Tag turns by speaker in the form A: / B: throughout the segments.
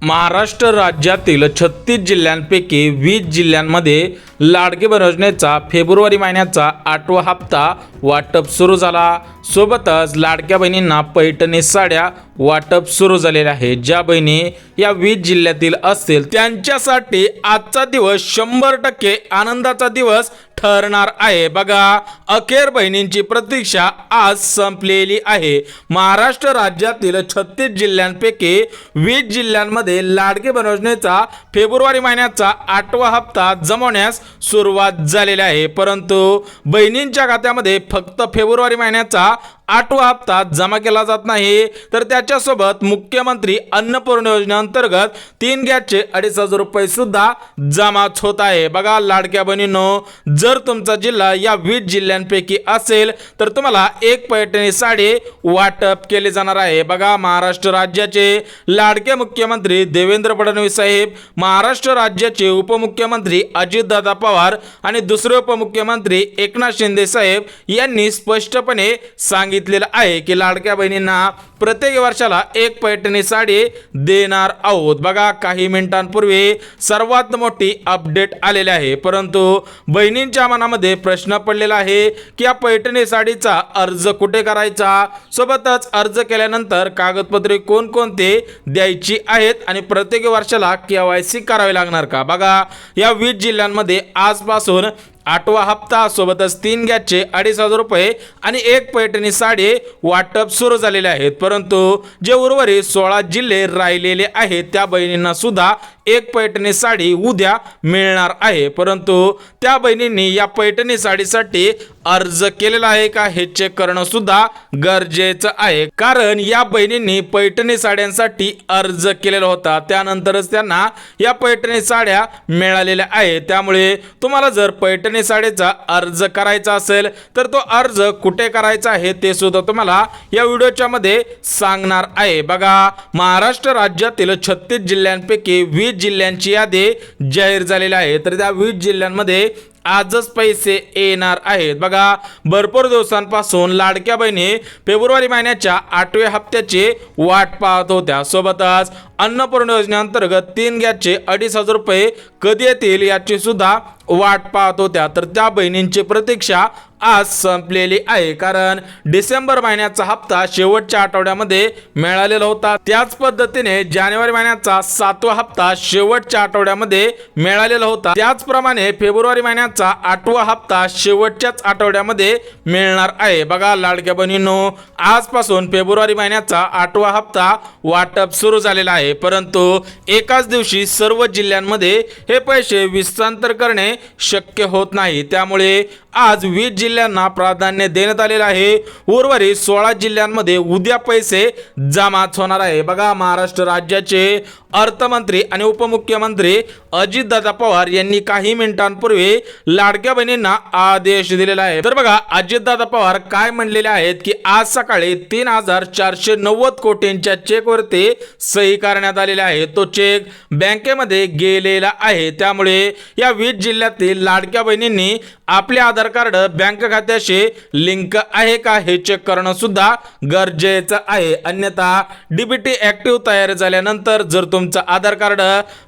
A: महाराष्ट्र राज्यातील 36 जिल्ह्यांपैकी 20 जिल्ह्यांमध्ये लाडकी बहीण योजनेचा फेब्रुवारी महिन्याचा 8वा हप्ता वाटप सुरू झाला। सोबतच लाडक्या बहिणींना पैठणी साड्या वाटप सुरू झालेले आहे। ज्या बहिणी या 20 जिल्ह्यातील असतील त्यांच्यासाठी आजचा दिवस 100% आनंदाचा दिवस ठरणार आहे। बघा, अखेर बहिणींची प्रतीक्षा आज संपलेली आहे। महाराष्ट्र राज्यातील 36 जिल्ह्यांपैकी 20 जिल्ह्यांमध्ये लाडकी बहीण योजनेचा फेब्रुवारी महिन्याचा 8वा हप्ता जमवण्यास सुरुवात झालेली आहे। परंतु बहिणींच्या खात्यामध्ये फक्त फेब्रुवारी महिन्याचा 8वा हप्ता जमा केला जात नाही, तर त्याच्यासोबत मुख्यमंत्री अन्नपूर्णा योजनेअंतर्गत 3 गॅसचे 2,500 रुपये सुद्धा जमाच होत आहे। बघा लाडक्या बहिणींनो, जर तुमचा जिल्हा या 20 जिल्ह्यांपैकी असेल तर तुम्हाला एक पैठणी साडी वाटप केले जाणार आहे। बघा, महाराष्ट्र राज्याचे लाडके मुख्यमंत्री देवेंद्र फडणवीस साहेब, महाराष्ट्र राज्याचे उपमुख्यमंत्री अजितदादा पवार आणि दुसरे उपमुख्यमंत्री एकनाथ शिंदे साहेब यांनी स्पष्टपणे सांगितलेलं आहे की लाडक्या बहिणींना प्रत्येक वर्षाला एक पैठणी साडी देणार आहोत। बघा, काही मिनिटांपूर्वी सर्वात मोठी अपडेट आलेली आहे, परंतु बहिणींच्या मनामध्ये प्रश्न पडलेला आहे की या पैठणी साडीचा अर्ज कुठे करायचा, सोबतच अर्ज केल्यानंतर कागदपत्रे कोणकोणते द्यायची आहेत आणि प्रत्येक वर्षाला KYC करावे लागणार का। बघा, या 20 जिल्ह्यांमध्ये आजपासून 8वा हप्ता सोबतच 3 गॅसचे 2,500 रुपये आणि एक पैठणी साडी वाटप सुरू झालेले आहेत। परंतु जे उर्वरित 16 जिल्हे राहिलेले आहेत त्या बहिणींना सुद्धा एक पैठणी साडी उद्या मिळणार आहे। परंतु त्या बहिणींनी या पैठणी साडीसाठी अर्ज केलेला आहे का हे चेक करणं सुद्धा गरजेचं आहे, कारण या बहिणींनी पैठणी साड्यांसाठी अर्ज केलेला होता, त्यानंतरच त्यांना या पैठणी साड्या मिळालेल्या आहेत। त्यामुळे तुम्हाला जर पैठणी साडीचा अर्ज करायचा असेल तर तो अर्ज कुठे करायचा आहे ते सुद्धा तुम्हाला या व्हिडिओच्या मध्ये सांगणार आहे। बघा, महाराष्ट्र राज्यातील 36 जिल्ह्यांपैकी 20 जिल्ह्यांची यादी जाहीर झालेली आहे, तर त्या 20 जिल्ह्यांमध्ये आजच पैसे येणार आहेत। बघा, भरपूर दिवसांपासून लाडक्या बहिणी फेब्रुवारी महिन्याच्या 8व्या हप्त्याची वाट पाहत होत्या। सोबतच अन्नपूर्णा योजनेअंतर्गत 3 गॅसचे 2,500 रुपये कधी येतील याची सुद्धा वाट पाहत होत्या, तर त्या बहिणींची प्रतीक्षा आज संपलेली आहे, कारण डिसेंबर महिन्याचा हप्ता शेवटच्या आठवड्यामध्ये मिळालेला होता। त्याच पद्धतीने जानेवारी महिन्याचा 7वा हप्ता शेवटच्या आठवड्यामध्ये मिळालेला होता। त्याचप्रमाणे फेब्रुवारी महिन्याचा 8वा हप्ता शेवटच्याच आठवड्यामध्ये मिळणार आहे। बघा लाडक्या बहिणींनो, आजपासून फेब्रुवारी महिन्याचा 8वा हप्ता वाटप सुरू झालेला आहे, परंतु एकाच दिवशी सर्व जिल्ह्यांमध्ये हे पैसे विस्तांतर करणे शक्य होत नाही। त्यामुळे आज 20 जिल्ह्यांना प्राधान्य देण्यात आलेलं आहे। उर्वरित 16 जिल्ह्यांमध्ये उद्या पैसे जमाच होणार आहे। बघा, महाराष्ट्र राज्याचे अर्थमंत्री आणि उपमुख्यमंत्री अजितदादा पवार यांनी काही मिनिटांपूर्वी लाडक्या बहिणींना आदेश दिलेला आहे। तर बघा, अजितदादा पवार काय म्हणलेले आहेत की आज सकाळी 3,490 कोटींच्या चेकवरती सही करण्यात आलेली आहे। तो चेक बँकेमध्ये गेलेला आहे, त्यामुळे या 20 जिल्ह्यातील लाडक्या बहिणींनी आपले आधार कार्ड बँक खात्याशी लिंक आहे का हे चेक करणं सुद्धा गरजेचं आहे। अन्यथा डीबीटी ऍक्टिव्ह तयार झाल्यानंतर जर तुमचं आधार कार्ड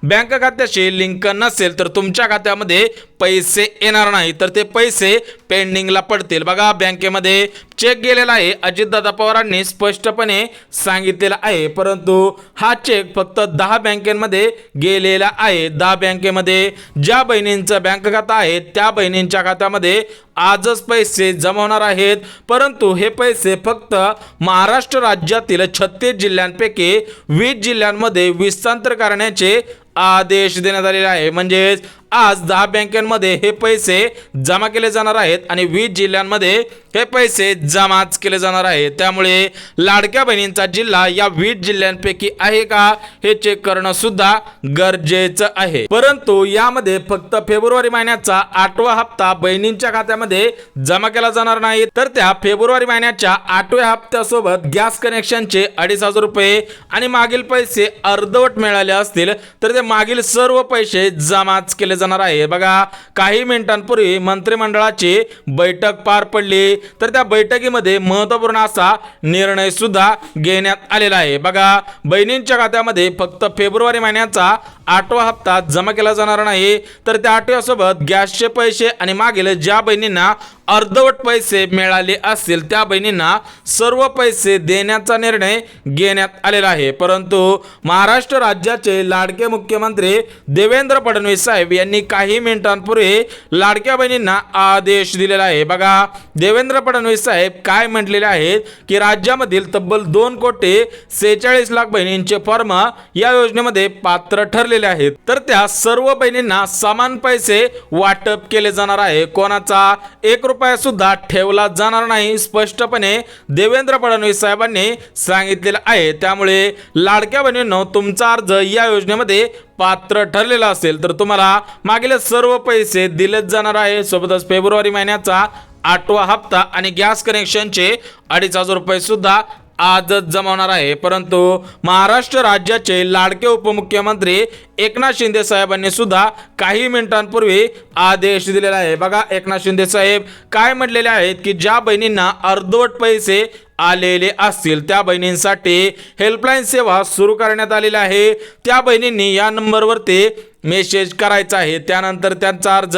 A: बँक खात्याशी लिंक नसेल तर तुमच्या खात्यामध्ये पैसे येणार नाही, तर ते पैसे पेंडिंगला पडतील। बघा, बँकेमध्ये चेक गेलेला आहे, अजितदादा पवारांनी स्पष्टपणे सांगितलेलं आहे, परंतु हा चेक फक्त 10 बँकेमध्ये गेलेला आहे। 10 बँकेमध्ये ज्या बहिणींचं बँक खाता आहे त्या बहिणींच्या खात्यामध्ये आजच पैसे जमा होणार आहेत, परंतु हे पैसे फक्त महाराष्ट्र राज्यातील 36 जिल्ह्यांपैकी 20 जिल्ह्यांमध्ये विस्तांतर करण्याचे आदेश देण्यात आलेले आहे। म्हणजेच आज 10 बँकांमध्ये हे पैसे जमा केले जाणार आहेत आणि 20 जिल्ह्यांमध्ये हे पैसे जमाच केले जाणार आहेत। त्यामुळे लाडक्या बहिणींचा जिल्हा या 20 जिल्ह्यांपैकी आहे का हे चेक करणं सुद्धा गरजेचं आहे। परंतु यामध्ये फक्त फेब्रुवारी महिन्याचा 8वा हप्ता बहिणींच्या खात्यामध्ये जमा केला जाणार नाही, तर त्या फेब्रुवारी महिन्याच्या 8व्या हप्त्यासोबत गॅस कनेक्शनचे 2,500 रुपये आणि मागील पैसे अर्धवट मिळाले असतील तर ते मागील सर्व पैसे जमाच केले जाणार आहे। बघा, काही मिनिटांपूर्वी मंत्रिमंडळाची बैठक पार पडली, तर त्या बैठकीमध्ये महत्त्वपूर्ण असा निर्णय सुद्धा घेण्यात आलेला आहे। बघा, बहिणींच्या खात्यामध्ये फक्त फेब्रुवारी महिन्याचा 8वा हप्ता जमा केला जाणार नाही, तर त्या 8व्यासोबत गॅसचे पैसे आणि मागील ज्या बहिणींना अर्धवट पैसे मिळाले असतील त्या बहिणींना सर्व पैसे देण्याचा निर्णय घेण्यात आलेला आहे। परंतु महाराष्ट्र राज्याचे लाडके मुख्यमंत्री देवेंद्र फडणवीस साहेब यांनी काही मिनिटांपूर्वी लाडक्या बहिणींना आदेश दिलेला आहे। बघा, देवेंद्र फडणवीस साहेब काय म्हटलेले आहेत की राज्यामधील तब्बल 2,46,00,000 बहिणींचे फॉर्म या योजनेमध्ये पात्र ठरलेले आहेत, तर त्या सर्व बहिणींना समान पैसे वाटप केले जाणार आहे। कोणाचा 1 रुपया सुद्धा ठेवला जाणार नाही, स्पष्टपणे देवेंद्र फडणवीस साहेबांनी सांगितलेलं आहे। त्यामुळे लाडक्या बहिणींनो, तुमचा अर्ज या योजनेमध्ये पात्र ठरलेला असेल तर तुम्हाला मागील सर्व पैसे दिलेच जाणार आहे। सोबतच फेब्रुवारी महिन्याचा 8वा हप्ता आणि गॅस कनेक्शनचे 2,500 रुपये सुद्धा आजच जमवणार आहे। परंतु महाराष्ट्र राज्याचे लाडके उपमुख्यमंत्री एकनाथ शिंदे साहेबांनी सुद्धा काही मिनिटांपूर्वी आदेश दिलेला आहे। बघा, एकनाथ शिंदे साहेब काय म्हटलेले आहेत की ज्या बहिणींना अर्धवट पैसे आलेले असतील त्या बहिणींसाठी हेल्पलाईन सेवा सुरू करण्यात आलेली आहे। त्या बहिणींनी या नंबरवरती मेसेज करायचा आहे, त्यानंतर त्यांचा अर्ज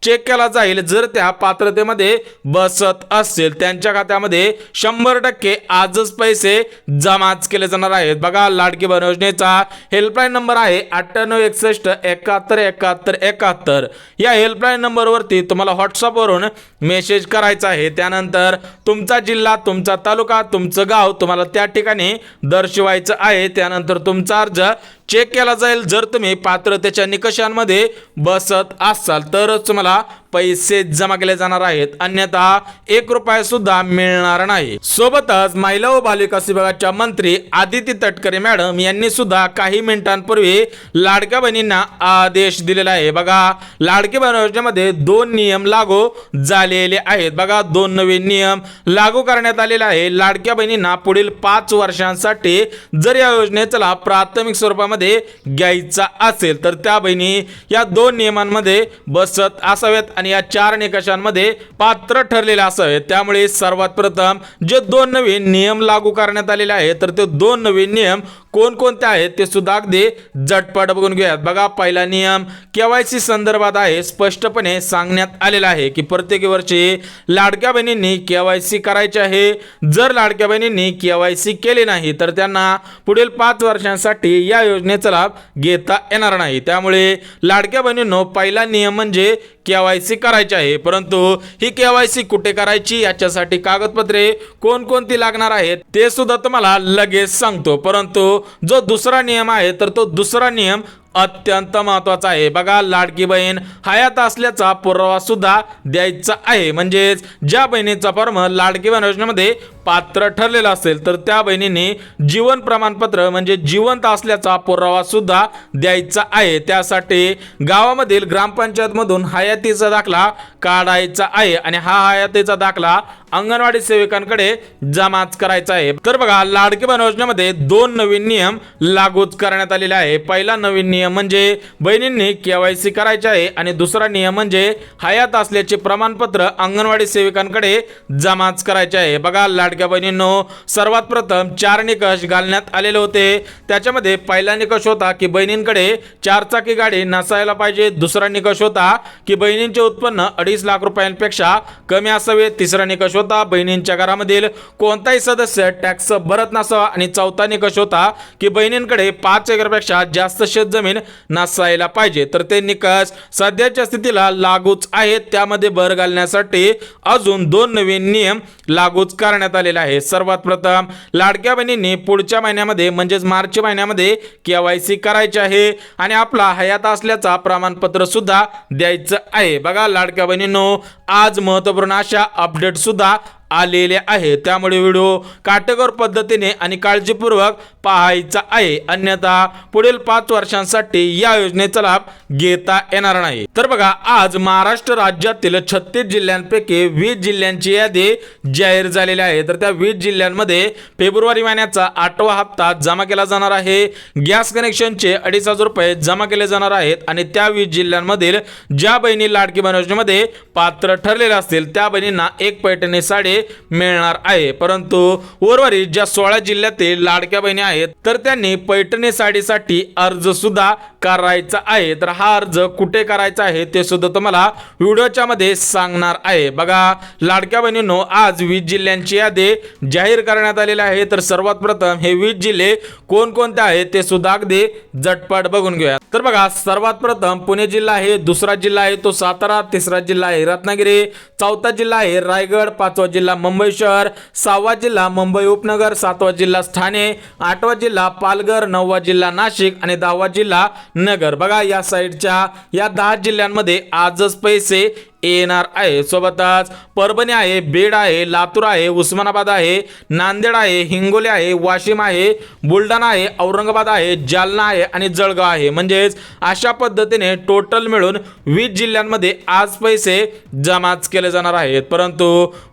A: चेक केला जाईल। जर त्या पात्रतेमध्ये बसत असेल त्यांच्या खात्यामध्ये 100% आजच पैसे जमाच केले जाणार आहेत। बघा, लाडकी बहीण योजनेचा हेल्पलाईन नंबर आहे 9861717171। या हेल्पलाईन नंबरवरती तुम्हाला व्हॉट्सअपवरून मेसेज करायचा आहे, त्यानंतर तुमचा जिल्हा, तुमचा तालुका, तुमचं गाव तुम्हाला त्या ठिकाणी दर्शवायचं आहे। त्यानंतर तुमचा अर्ज चेक केला जाईल। जर तुम्ही पात्रतेच्या निकषांमध्ये बसत असाल तरच तुम्हाला पैसे जमा केले जाणार आहेत, अन्यथा 1 रुपया सुद्धा मिळणार नाही। सोबतच महिला व बालविकास विभागाच्या मंत्री आदिती तटकरे मॅडम यांनी सुद्धा काही मिनिटांपूर्वी लाडक्या बहिणींना आदेश दिलेला आहे। बघा, लाडकी बहीण योजनेमध्ये 2 नियम लागू झालेले आहेत। बघा, 2 नवीन नियम लागू करण्यात आलेले आहे। लाडक्या बहिणींना पुढील 5 वर्षांसाठी जर या योजनेचा लाभ प्राथमिक स्वरूपामध्ये घ्यायचा असेल तर त्या बहिणी या 2 नियमांमध्ये बसत असाव्यात आणि या 4 निकषांमध्ये पात्र ठरलेले असावेत। त्यामुळे सर्वात प्रथम जे 2 नवीन नियम लागू करण्यात आलेले आहेत तर ते 2 नवीन नियम कोणकोणते आहेत ते सुद्धा अगदी झटपट बघून घेऊयात। बघा, पहिला नियम केवायसी संदर्भात आहे। स्पष्टपणे सांगण्यात आलेला आहे की प्रत्येक वर्षी लाडक्या बहिणींनी केवायसी करायची आहे। जर लाडक्या बहिणींनी केवायसी केली नाही तर त्यांना पुढील 5 वर्षांसाठी या योजनेचा लाभ घेता येणार नाही। त्यामुळे लाडक्या बहिणींनो, पहिला नियम म्हणजे केवायसी करायची आहे। परंतु ही केवायसी कुठे करायची, याच्यासाठी कागदपत्रे कोणकोणती लागणार आहेत ते सुद्धा तुम्हाला लगेच सांगतो। परंतु जो दुसरा नियम आहे तर तो दुसरा नियम अत्यंत महत्त्वाचा आहे। बघा, लाडकी बहीण हयात असल्याचा पुरावा सुद्धा द्यायचा आहे। म्हणजेच ज्या बहिणीचा फॉर्म लाडकी बहीण योजनेमध्ये पात्र ठरलेला असेल तर त्या बहिणींनी जीवन प्रमाणपत्र म्हणजे जिवंत असल्याचा पुरावा सुद्धा द्यायचा आहे। त्यासाठी गावामधील ग्रामपंचायत मधून हयातीचा दाखला काढायचा आहे आणि हा हयातीचा दाखला अंगणवाडी सेविकांकडे जमाच करायचा आहे। तर बघा, लाडकी बहीण योजनेमध्ये 2 नवीन नियम लागू करण्यात आलेले आहे। पहिला नवीन नियम म्हणजे बहिणींनी केवायसी करायचे आहे आणि दुसरा नियम म्हणजे हयात असल्याचे प्रमाणपत्र अंगणवाडी सेविकांकडे जमाच करायचे आहे। बघा, लाडक्या बहिणींनो, सर्वात प्रथम 4 निकष घालण्यात आलेले होते। त्याच्यामध्ये पहिला निकष होता की बहिणींकडे 4 चाकी गाडी नसायला पाहिजे। दुसरा निकष होता की बहिणींचे उत्पन्न 2.5 लाख रुपयांपेक्षा कमी असावे। तिसरा निकष होता बहिणींच्या घरामधील कोणताही सदस्य टॅक्स भरत नसावा आणि चौथा निकष होता की बहिणींकडे 5 एकरपेक्षा जास्त शेतजमीन नसायला पाहिजे। तर ते निकष सध्याच्या स्थितीला लागूच आहेत, त्यामध्ये भर घालण्यासाठी अजून 2 नवीन नियम लागूच करण्यात आलेले आहे। सर्वात प्रथम लाडक्या बहिणींनी पुढच्या महिन्यामध्ये म्हणजेच मार्च महिन्यामध्ये केवायसी करायची आहे आणि आपला हयात असल्याचा प्रमाणपत्र सुद्धा द्यायचं आहे। बघा, लाडक्या बहिणींनो, आज महत्त्वपूर्ण अशा अपडेट सुद्धा आलेले आहे, त्यामुळे व्हिडिओ काटेकोर पद्धतीने आणि काळजीपूर्वक पाहायचा आहे, अन्यथा पुढील 5 वर्षांसाठी या योजनेचा लाभ घेता येणार नाही. तर बघा, आज महाराष्ट्र राज्यातील 36 जिल्ह्यांपैकी 20 जिल्ह्यांची यादी जाहीर झालेली आहे. तर त्या 20 जिल्ह्यांमध्ये फेब्रुवारी महिन्याचा 8वा हप्ता जमा केला जाणार आहे. गॅस कनेक्शनचे 2,500 रुपये जमा केले जाणार आहेत आणि त्या 20 जिल्ह्यांमधील ज्या बहिणी लाडकी बहीण योजनेमध्ये पात्र ठरलेल्या असतील त्या बहिणींना एक पैठणी साडी मिळणार आहे. परंतु उर्वरित ज्या 16 जिल्ह्यातील लाडक्या बहिणी आहेत तर त्यांनी पैठणी साडीसाठी अर्ज सुद्धा करायचा आहे. तर हा अर्ज कुठे करायचा आहे ते सुद्धा तुम्हाला व्हिडिओच्या मध्ये सांगणार आहे. बघा लाडक्या बहिणींनो, आज 20 जिल्ह्यांची यादी जाहीर करण्यात आलेली आहे. तर सर्वात प्रथम हे 20 जिल्हे कोणकोणते आहेत ते सुद्धा अगदी झटपट बघून घेऊया. तर बघा, सर्वात प्रथम पुणे जिल्हा आहे, दुसरा जिल्हा आहे तो सातारा, तिसरा जिल्हा आहे रत्नागिरी, चौथा जिल्हा आहे रायगड, पाचवा जिल्हा मुंबई शहर, 6वा जिल्हा मुंबई उपनगर, 7वा जिल्हा ठाणे, 8वा जिल्हा पालघर, 9वा जिल्हा नाशिक आणि 10वा जिल्हा नगर. बघा, या साईडच्या या 10 जिल्ह्यांमध्ये आजच पैसे येणार आहे. सोबतच परभणी आहे, बीड आहे, लातूर आहे, उस्मानाबाद आहे, नांदेड आहे, हिंगोली आहे, वाशिम आहे, बुलढाणा आहे, औरंगाबाद आहे, जालना आहे आणि जळगाव आहे. म्हणजेच अशा पद्धतीने टोटल मिळून 20 जिल्ह्यांमध्ये आज पैसे जमाच केले जाणार आहेत. परंतु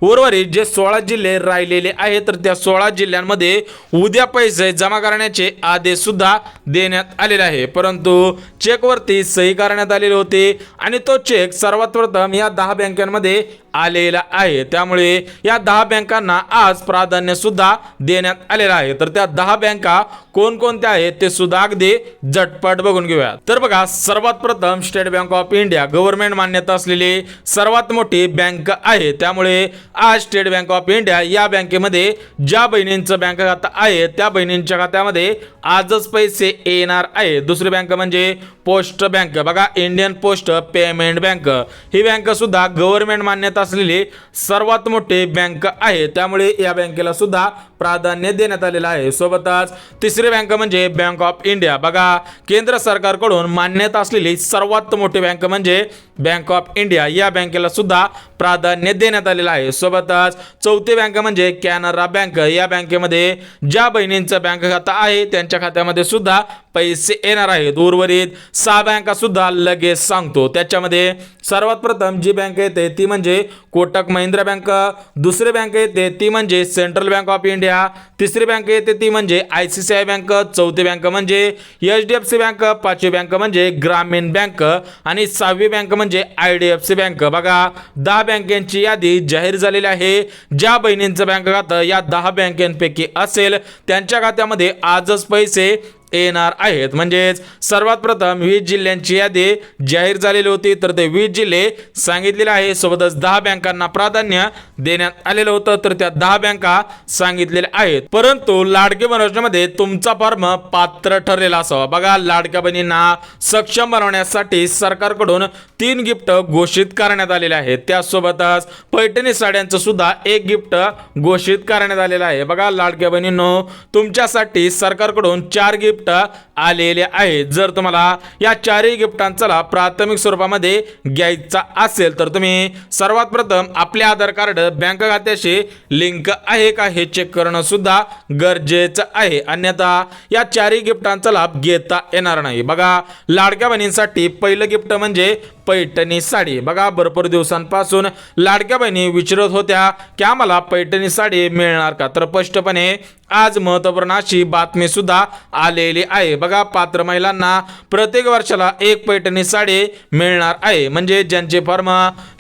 A: उर्वरित जे 16 जिल्हे राहिलेले आहेत तर त्या 16 जिल्ह्यांमध्ये उद्या पैसे जमा करण्याचे आदेश सुद्धा देण्यात आलेले आहे. परंतु चेकवरती सही करण्यात आलेली होती आणि तो चेक सर्वात प्रथम या 10 बँकांमध्ये आलेला आहे. त्यामुळे या 10 बँकांना आज प्राधान्य सुद्धा देण्यात आलेलं आहे. तर त्या 10 बँका कोणकोणत्या आहेत ते सुद्धा अगदी झटपट बघून घेऊया. तर बघा, सर्वात प्रथम state bank of India government मान्यता असलेली सर्वात मोठी बँक आहे. त्यामुळे आज स्टेट बँक ऑफ इंडिया या बँकेमध्ये ज्या बहिणींचं बँक खातं आहे त्या बहिणींच्या खात्यामध्ये आजच पैसे येणार आहे. दुसरी बँक म्हणजे पोस्ट बँक. बघा, इंडियन पोस्ट पेमेंट बँक ही बँक सुद्धा गव्हर्नमेंट मान्यता असलेली सर्वात मोठी बँक आहे. त्यामुळे या बँकेला सुद्धा प्राधान्य देण्यात आलेलं आहे. सोबतच तिसरी बँक म्हणजे बँक ऑफ इंडिया. बघा, केंद्र सरकारकडून मान्यता असलेली सर्वात मोठी बँक म्हणजे बँक ऑफ इंडिया या बँकेला सुद्धा प्राधान्य देण्यात आलेलं आहे. सोबतच चौथी बँक म्हणजे कॅनरा बँक. या बँकेमध्ये ज्या बहिणींचं बँक खातं आहे त्यांच्या खात्यामध्ये सुद्धा पैसे येणार आहेत. उर्वरित 6 बँका सुद्धा लगेच सांगतो. त्याच्यामध्ये सर्वात प्रथम जी बँक येते ती म्हणजे कोटक महिंद्रा बँक, दुसरी बँक येते ती म्हणजे सेंट्रल बँक ऑफ इंडिया, तिसरी बँक येते ती म्हणजे ICICI बँक, चौथी बँक म्हणजे HDFC बँक, पाचवी बँक म्हणजे ग्रामीण बँक आणि 6वी बँक म्हणजे IDFC बँक. बघा, 10 बँकांची यादी जाहीर झालेली आहे. ज्या बहिणींचं बँक खातं या 10 बँकांपैकी असेल त्यांच्या खात्यामध्ये आजच पैसे येणार आहेत. म्हणजेच सर्वात प्रथम 20 जिल्ह्यांची यादी जाहीर झालेली होती तर ते 20 जिल्हे सांगितलेले आहे. सोबतच 10 बँकांना प्राधान्य देण्यात आलेलं होतं तर त्या 10 बँका सांगितलेल्या आहेत. परंतु लाडकी बहीण योजनेमध्ये तुमचा फॉर्म पात्र ठरलेला असावा. बघा, लाडक्या बहिणींना सक्षम बनवण्यासाठी सरकारकडून 3 गिफ्ट घोषित करण्यात आलेले आहेत. त्यासोबतच पैठणी साड्यांचं सुद्धा एक गिफ्ट घोषित करण्यात आलेलं आहे. बघा लाडक्या बहिणींनो, तुमच्यासाठी सरकारकडून 4 गिफ्ट आलेले आहेत. जर तुम्हाला या 4ही गिफ्टांचा प्राथमिक स्वरूपामध्ये घ्यायचा असेल तर तुम्ही सर्वात प्रथम आपले आधार कार्ड बँक खात्याशी लिंक आहे का हे चेक करणं सुद्धा गरजेचं आहे, अन्यथा या 4ही गिफ्टांचा लाभ घेता येणार नाही. बघा, लाडक्या बहिणींसाठी पहिलं गिफ्ट म्हणजे पैठणी साडी. बघा, भरपूर दिवसांपासून लाडक्या बहिणी विचारत होत्या की आम्हाला पैठणी साडी मिळणार का, तर स्पष्टपणे आज महत्त्वपूर्ण अशी बातमी सुद्धा आलेली आहे. बघा, पात्र महिलांना प्रत्येक वर्षाला एक पैठणी साडी मिळणार आहे. म्हणजे ज्यांचे फॉर्म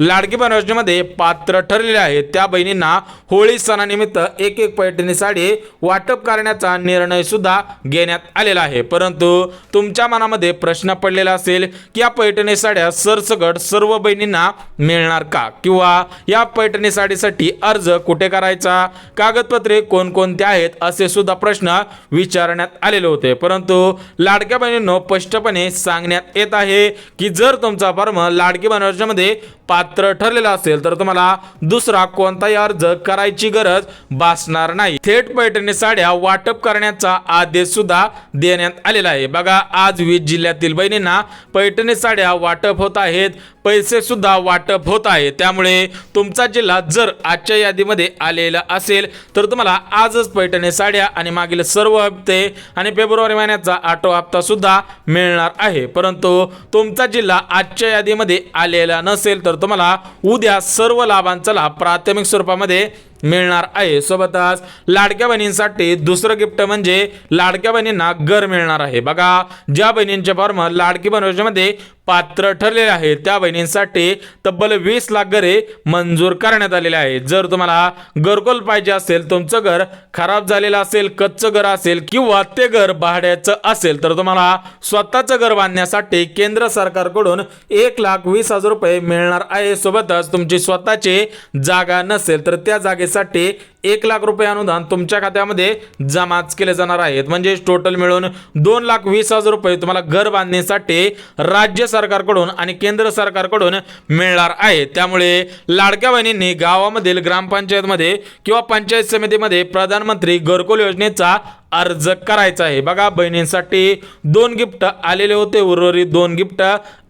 A: लाडकी बहीण योजनेमध्ये पात्र ठरलेले आहेत त्या बहिणींना होळी सणानिमित्त एक पैठणी साडी वाटप करण्याचा निर्णय सुद्धा घेण्यात आलेला आहे. परंतु तुमच्या मनामध्ये प्रश्न पडलेला असेल की या पैठणी साड्या सरसकट सर्व बहिणींना मिळणार का, किंवा या पैठणी साडीसाठी अर्ज कुठे करायचा, कागदपत्रे कोणकोणते आहेत असे सुद्धा प्रश्न विचारण्यात आलेले होते. परंतु लाडक्या बहिणींनो स्पष्टपणे सांगण्यात येत आहे की जर तुमचा फॉर्म लाडकी बहीण योजनेमध्ये पात्र ठरलेला असेल तर तुम्हाला दुसरा कोणताही अर्ज करायची गरज भासणार नाही. थेट पैठणी साड्या वाटप करण्याचा आदेश सुद्धा देण्यात आलेला आहे. बघा, आज 20 जिल्ह्यातील बहिणींना पैठणी साड्या वाटप होत आहेत. पैसे सुद्धा वाटप होत आहे। त्यामुळे तुमचा जिल्हा जर आजच्या यादीमध्ये आलेला असेल तर तुम्हाला आजच पैठणी साड्या आणि मागील सर्व हप्ते आणि फेब्रुवारी महिन्याचा 8वा हप्ता सुद्धा मिळणार आहे। परंतु तुमचा जिल्हा आजच्या यादीमध्ये आलेला नसेल तर तुम्हाला उद्या सर्व लाभांचा लाभ प्राथमिक स्वरूपामध्ये मिळणार आहे। सोबतच लाडक्या बहिणींसाठी दुसरं गिफ्ट म्हणजे लाडक्या बहिणींना घर मिळणार आहे। बघा, ज्या बहिणींचे फॉर्म लाडकी बहीण योजनेमध्ये पात्र ठरलेले आहेत त्या बहिणींसाठी तब्बल 20 लाख घरे मंजूर करण्यात आलेले आहेत। जर तुम्हाला घरकुल पाहिजे असेल, तुमचं घर खराब झालेलं असेल, कच्चं घर असेल किंवा ते घर भाड्याचं असेल तर तुम्हाला स्वतःचं घर बांधण्यासाठी केंद्र सरकारकडून 1,20,000 रुपये मिळणार आहे। सोबतच तुमची स्वतःची जागा नसेल तर त्या जागेसाठी 1 लाख रुपये अनुदान तुमच्या खात्यामध्ये जमाच केले जाणार आहेत। म्हणजे टोटल मिळून 2,20,000 रुपये तुम्हाला घर बांधण्यासाठी राज्य सरकारकडून आणि केंद्र सरकारकडून मिळणार आहे। त्यामुळे लाडक्या बहिणींनी गावामधील ग्रामपंचायतमध्ये किंवा पंचायत समितीमध्ये प्रधानमंत्री घरकुल योजनेचा अर्ज करायचा आहे। बघा, बहिणींसाठी 2 गिफ्ट आलेले होते, उर्वरित 2 गिफ्ट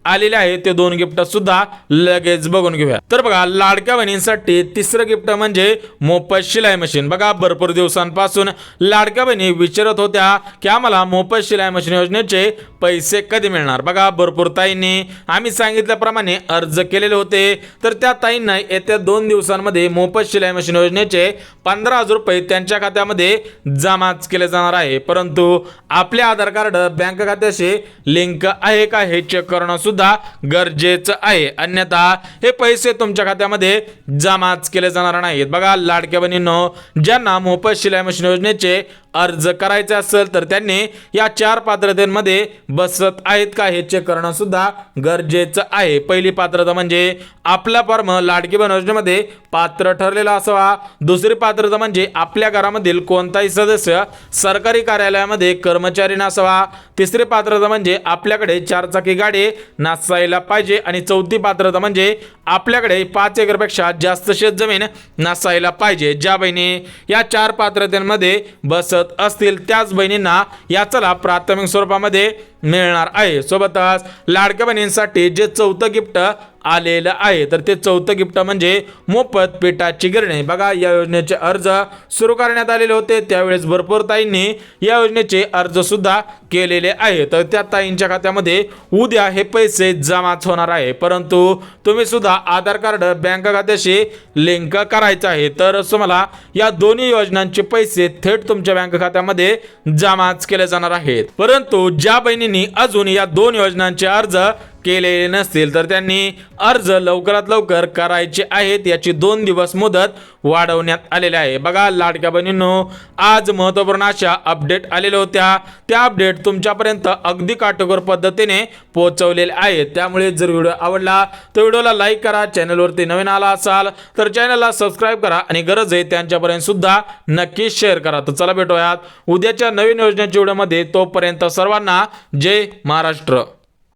A: आलेले आहे, ते 2 गिफ्ट सुद्धा लगेच बघून घेऊया। तर बघा, लाडक्या बहिणींसाठी तिसरं गिफ्ट म्हणजे मोफत शिलाई मशीन। बघा, भरपूर दिवसांपासून लाडक्या बहिणी विचारत होत्या की आम्हाला मोफत शिलाई मशीन योजनेचे पैसे कधी मिळणार। बघा, भरपूर ताईंनी आम्ही सांगितल्याप्रमाणे अर्ज केलेले होते, तर त्या ताईंना येत्या 2 दिवसांमध्ये मोफत शिलाई मशीन योजनेचे 15,000 रुपये त्यांच्या खात्यामध्ये जमाच केले जाणार आहे। परंतु आपले आधार कार्ड बँक खात्याशी लिंक आहे का हे चेक करणं सुद्धा गरजेचं आहे, अन्यथा हे पैसे तुमच्या खात्यामध्ये जमाच केले जाणार नाहीत। बघा, लाडक्या बहिणींनो, ज्यांना मोफत शिलाई मशीन योजनेचे अर्ज करायचे असेल तर त्यांनी या 4 पात्रतेमध्ये बसत आहेत का हे चेक करणं सुद्धा गरजेचं आहे। पहिली पात्रता म्हणजे आपला फॉर्म लाडकी बहीण योजनेमध्ये पात्र ठरलेला असावा। दुसरी पात्रता म्हणजे आपल्या घरामधील कोणताही सदस्य सरकारी कार्यालयामध्ये कर्मचारी नसावा। तिसरी पात्रता म्हणजे आपल्याकडे 4 चाकी गाडी नसायला पाहिजे आणि चौथी पात्रता म्हणजे आपल्याकडे 5 एकरपेक्षा जास्त शेत जमीन नसायला पाहिजे। ज्या बहिणी या 4 पात्रतेमध्ये बसत असतील त्याच बहिणींना याचा लाभ प्राथमिक स्वरूपामध्ये मिळणार आहे। सोबतच लाडक्या बहिणींसाठी जे चौथं गिफ्ट आलेलं आहे तर ते चौथं गिफ्ट म्हणजे मोफत पिठाची गिरणी। बघा, या योजनेचे अर्ज सुरू करण्यात आलेले होते, त्यावेळेस भरपूर ताईंनी या योजनेचे अर्ज सुद्धा केलेले आहे, तर त्या ताईंच्या खात्यामध्ये उद्या हे पैसे जमाच होणार आहे। परंतु तुम्ही सुद्धा आधार कार्ड बँक खात्याशी लिंक करायचं आहे, तर तुम्हाला या दोन्ही योजनांचे पैसे थेट तुमच्या बँक खात्यामध्ये जमाच केले जाणार आहेत। परंतु ज्या बहिणींनी अजून या 2 योजनांचे अर्ज केलेले नसतील तर त्यांनी अर्ज लवकरात लवकर करायचे आहेत। याची 2 दिवस मुदत वाढवण्यात आलेली आहे। बघा, लाडक्या बहिणींनो, आज महत्त्वपूर्ण अशा अपडेट आलेल्या होत्या, त्या अपडेट तुमच्यापर्यंत अगदी काटेकोर पद्धतीने पोहोचवलेले आहेत। त्यामुळे जर व्हिडिओ आवडला तर व्हिडिओला लाईक करा, चॅनलवरती नवीन आला असाल तर चॅनलला सबस्क्राईब करा आणि गरज आहे त्यांच्यापर्यंत सुद्धा नक्की शेअर करा। तर चला भेटूयात उद्याच्या नवीन योजनेच्या व्हिडिओमध्ये, तोपर्यंत सर्वांना जय महाराष्ट्र।